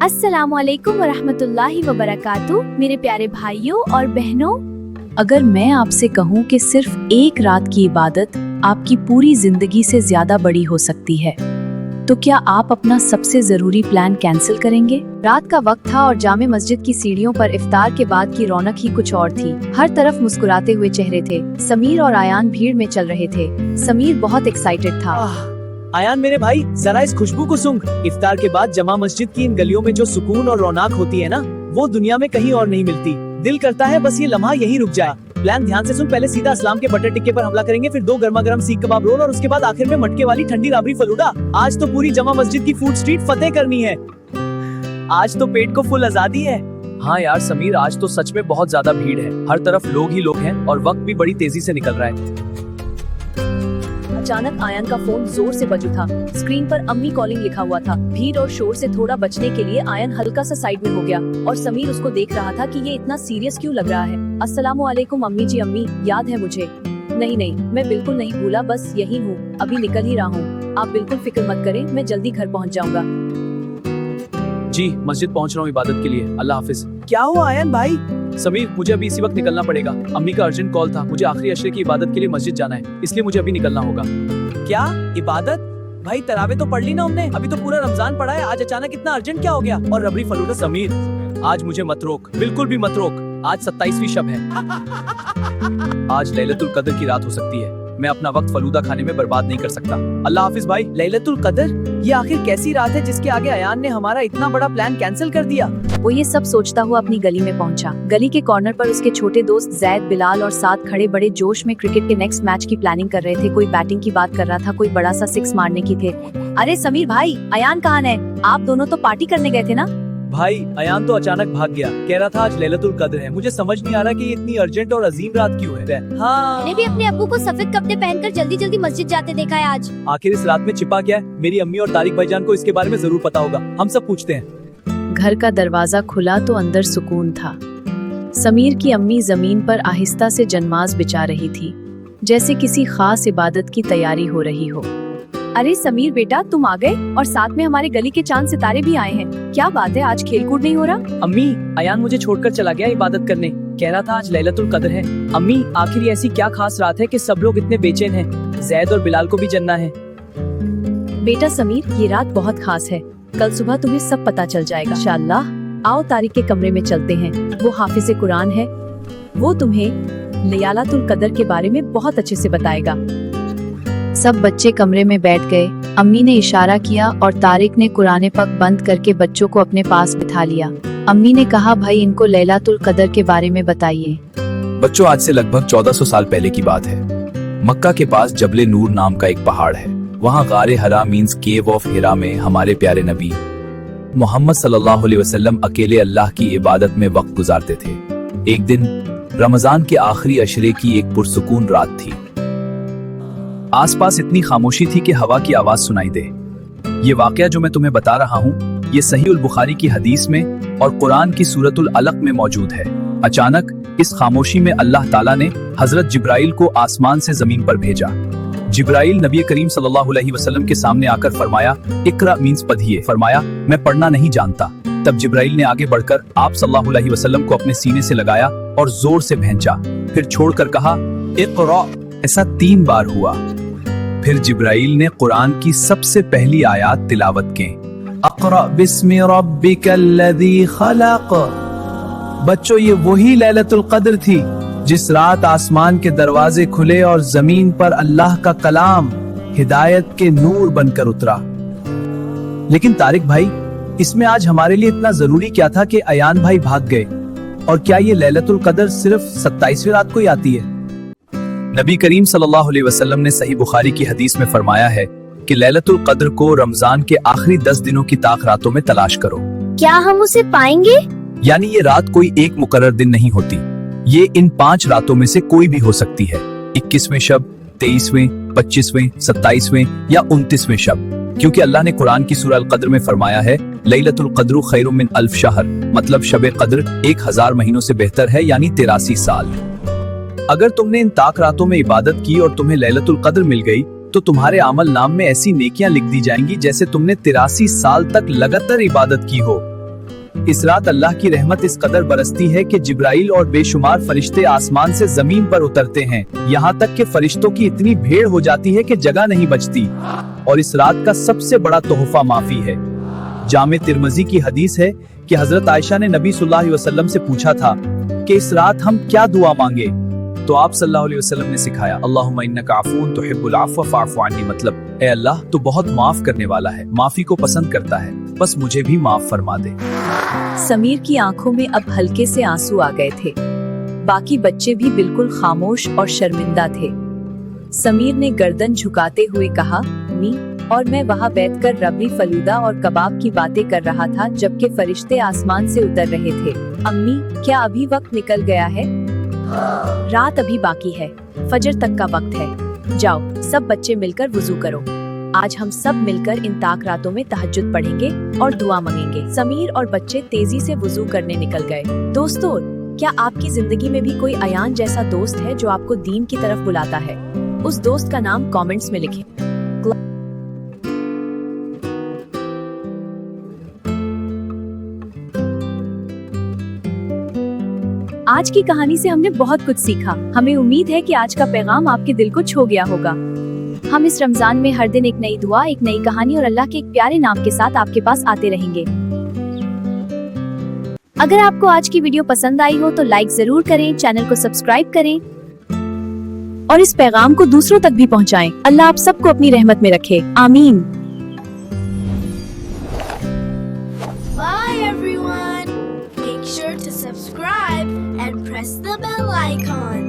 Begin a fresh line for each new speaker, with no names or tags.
अस्सलामुअलैकुम वरहमतुल्लाहि वबरकातुहू। मेरे प्यारे भाइयों और बहनों,
अगर मैं आपसे कहूँ कि सिर्फ एक रात की इबादत आपकी पूरी जिंदगी से ज्यादा बड़ी हो सकती है, तो क्या आप अपना सबसे जरूरी प्लान कैंसिल करेंगे? रात का वक्त था और जामे मस्जिद की सीढ़ियों पर इफ्तार के बाद की रौनक ही कुछ और थी। हर तरफ मुस्कुराते हुए चेहरे थे। समीर और आयान भीड़ में चल रहे थे। समीर बहुत एक्साइटेड था।
आयान मेरे भाई, जरा इस खुशबू को सूंघ। इफ्तार के बाद जमा मस्जिद की इन गलियों में जो सुकून और रौनक होती है ना, वो दुनिया में कहीं और नहीं मिलती। दिल करता है बस ये लम्हा यहीं रुक जाए। प्लान ध्यान से सुन। पहले सीधा इस्लाम के बटर टिक्के पर हमला करेंगे, फिर 2 गर्मा गर्म सीख कबाब रोल और उसके बाद आखिर में मटके वाली ठंडी राबड़ी फलूदा। आज तो पूरी जमा मस्जिद की फूड स्ट्रीट फतेह करनी है। आज तो पेट को फुल आजादी है।
हाँ यार समीर, आज तो सच में बहुत ज्यादा भीड़ है। हर तरफ लोग ही लोग हैं और वक्त भी बड़ी तेजी से निकल रहा है।
अचानक आयान का फोन जोर से बज उठा। स्क्रीन पर अम्मी कॉलिंग लिखा हुआ था। भीड़ और शोर से थोड़ा बचने के लिए आयान हल्का सा साइड में हो गया और समीर उसको देख रहा था कि ये इतना सीरियस क्यों लग रहा है। अस्सलामुअलैकुम अम्मी जी। अम्मी, याद है मुझे? नहीं, मैं बिल्कुल नहीं भूला, बस यही हूँ, अभी निकल ही रहा हूँ। आप बिल्कुल फिक्र मत करें, मैं जल्दी घर पहुँच जाऊंगा।
जी, मस्जिद पहुंच रहा हूँ इबादत के लिए। अल्लाह हाफिज।
क्या हुआ आयान भाई?
समीर, मुझे अभी इसी वक्त निकलना पड़ेगा। अम्मी का अर्जेंट कॉल था। मुझे आखिरी अशरे की इबादत के लिए मस्जिद जाना है, इसलिए मुझे अभी निकलना होगा।
क्या इबादत? भाई तरावे तो पढ़ ली ना हमने, अभी तो पूरा रमजान पड़ा है। आज अचानक इतना अर्जेंट क्या हो गया? और रबड़ी फलूदा।
समीर, आज मुझे मत रोक, बिल्कुल भी मत रोक। आज 27वीं शब है। आज लैलतुल कद्र की रात हो सकती है। मैं अपना वक्त फलूदा खाने में बर्बाद नहीं कर सकता। अल्लाह हाफिज भाई।
लैलतुल कद्र? ये आखिर कैसी रात है जिसके आगे अयान ने हमारा इतना बड़ा प्लान कैंसिल कर दिया?
वो ये सब सोचता हुआ अपनी गली में पहुंचा। गली के कॉर्नर पर उसके छोटे दोस्त जैद, बिलाल और साथ खड़े बड़े जोश में क्रिकेट के नेक्स्ट मैच की प्लानिंग कर रहे थे। कोई बैटिंग की बात कर रहा था, कोई बड़ा सा 6 मारने की थे। अरे समीर भाई, अयान कहाँ है? आप दोनों तो पार्टी करने गए थे ना?
भाई अयान तो अचानक भाग गया, कह रहा था आज लैलतुल कद्र है। मुझे समझ नहीं आ रहा कि ये इतनी अर्जेंट और अजीम रात क्यों है। हाँ,
मैंने भी अपने अब्बू को सफेद कपड़े पहनकर जल्दी जल्दी मस्जिद जाते देखा है आज।
आखिर इस रात में छिपा क्या है? मेरी अम्मी और तारिक भाईजान को इसके बारे में जरूर पता होगा। हम सब पूछते हैं।
घर का दरवाजा खुला तो अंदर सुकून था। समीर की अम्मी जमीन पर आहिस्ता से जन्माज बिछा रही थी, जैसे किसी खास इबादत की तैयारी हो रही हो। अरे समीर बेटा, तुम आ गए और साथ में हमारे गली के चांद सितारे भी आए हैं। क्या बात है, आज खेल कूद नहीं हो रहा?
अम्मी, अयान मुझे छोड़कर चला गया इबादत करने। कह रहा था आज लैलतुल कद्र है। अम्मी, आखिर ऐसी क्या खास रात है कि सब लोग इतने बेचैन हैं? जैद और बिलाल को भी जन्ना है।
बेटा समीर, ये रात बहुत खास है। कल सुबह तुम्हें सब पता चल जाएगा इंशाअल्लाह। आओ तारिक के कमरे में चलते हैं, वो हाफिज़े कुरान है। वो तुम्हें लैलतुल कद्र के बारे में बहुत अच्छे से बताएगा। सब बच्चे कमरे में बैठ गए। अम्मी ने इशारा किया और तारिक ने कुरान पाक बंद करके बच्चों को अपने पास बिठा लिया। अम्मी ने कहा, भाई इनको लैलतुल कद्र के बारे में बताइए।
बच्चों, आज से लगभग 1400 साल पहले की बात है। मक्का के पास जबले नूर नाम का एक पहाड़ है। वहाँ गारे हरा मीन्स केव ऑफ हिरा में हमारे प्यारे नबी मोहम्मद सल्लल्लाहु अलैहि वसल्लम अकेले अल्लाह की इबादत में वक्त गुजारते थे। एक दिन रमजान के आखिरी अशरे की एक पुरसुकून रात थी। आसपास इतनी खामोशी थी कि हवा की आवाज सुनाई दे। ये वाकया जो मैं तुम्हें बता रहा हूँ, ये सहीहुल बुखारी की हदीस में और कुरान की सूरतुल अलक में मौजूद है। अचानक इस खामोशी में अल्लाह ताला ने हजरत जिब्राइल को आसमान से जमीन पर भेजा। जिब्राइल नबी करीम सल्लल्लाहु अलैहि वसल्लम के सामने आकर फरमाया, इकरा मीन्स पढ़िए। फरमाया, मैं पढ़ना नहीं जानता। तब जिब्राइल ने आगे बढ़कर आप सल्लल्लाहु अलैहि वसल्लम को अपने सीने से लगाया और जोर से भैंचा, फिर छोड़कर कहा, इकरा। ऐसा 3 बार हुआ। फिर जिब्राइल ने कुरान की सबसे पहली आयत तिलावत की, अक़रा बिस्मि रब्बिकल्लज़ी खलक़। बच्चों, ये वही लैलतुल कद्र थी जिस रात आसमान के दरवाजे खुले और जमीन पर अल्लाह का कलाम हिदायत के नूर बनकर उतरा। लेकिन तारिक भाई, इसमें आज हमारे लिए इतना जरूरी क्या था कि अयान भाई भाग गए? और क्या ये लैलतुल कद्र सिर्फ 27वीं रात को ही आती है? नबी करीम सल्लल्लाहु अलैहि वसल्लम ने सही बुखारी की हदीस में फरमाया है कि लैलतुल कद्र को रमजान के आखिरी 10 दिनों की ताक रातों में तलाश करो।
क्या हम उसे पाएंगे?
यानी ये रात कोई एक मुकर्रर दिन नहीं होती, ये इन 5 रातों में से कोई भी हो सकती है। 21वें शब, 23वें, 25वें, 27वें या 29वें शब। क्योंकि अल्लाह ने कुरान की सूरह अल कद्र में फरमाया है, लैलतुल कद्र खैरुम मिन अल्फ शहर, मतलब शब कद्र 1000 महीनों से बेहतर है, यानी 83 साल। अगर तुमने इन ताक रातों में इबादत की और तुम्हें लैलतुल कद्र मिल गई, तो तुम्हारे अमल नाम में ऐसी नेकियां लिख दी जाएंगी जैसे तुमने 83 साल तक लगातार इबादत की हो। इस रात अल्लाह की रहमत इस कदर बरसती है कि जिब्राइल और बेशुमार फरिश्ते आसमान से जमीन पर उतरते हैं, यहाँ तक कि फरिश्तों की इतनी भीड़ हो जाती है कि जगह नहीं बचती। और इस रात का सबसे बड़ा तोहफा माफी है। जामे तिरमिज़ी की हदीस है कि हजरत आयशा ने नबी सल्लल्लाहु अलैहि वसल्लम से पूछा था कि इस रात हम क्या दुआ मांगे, तो आप सल्लल्लाहु अलैहि वसल्लम ने सिखाया, अल्लाहुम्मा इन्नका अफ़ून तुहिब्बुल अफ़्व फ़अफ़ु अन्नी, मतलब ए अल्लाह तू बहुत माफ करने वाला है, माफी को पसंद करता है, बस मुझे भी माफ फरमा दे।
समीर की आंखों में अब हल्के से आंसू आ गए थे। बाकी बच्चे भी बिल्कुल खामोश और शर्मिंदा थे। समीर ने गर्दन झुकाते हुए कहा, मी, और मैं वहाँ बैठकर रबड़ी फलूदा और कबाब की बातें कर रहा था जबकि फरिश्ते आसमान से उतर रहे थे। अम्मी, क्या अभी वक्त निकल गया है? रात अभी बाकी है, फजर तक का वक्त है। जाओ सब बच्चे मिलकर वुजू करो। आज हम सब मिलकर इन ताक रातों में तहज्जुद पढ़ेंगे और दुआ मांगेंगे। समीर और बच्चे तेजी से वुजू करने निकल गए। दोस्तों, क्या आपकी जिंदगी में भी कोई अयान जैसा दोस्त है जो आपको दीन की तरफ बुलाता है? उस दोस्त का नाम कमेंट्स में लिखें।
आज की कहानी से हमने बहुत कुछ सीखा। हमें उम्मीद है कि आज का पैगाम आपके दिल को छू गया होगा। हम इस रमजान में हर दिन एक नई दुआ, एक नई कहानी और अल्लाह के एक प्यारे नाम के साथ आपके पास आते रहेंगे। अगर आपको आज की वीडियो पसंद आई हो तो लाइक जरूर करें, चैनल को सब्सक्राइब करें और इस पैगाम को दूसरों तक भी पहुंचाएं। अल्लाह आप सबको अपनी रहमत में रखे, आमीन।
Bye everyone! Make sure to subscribe and press the bell icon.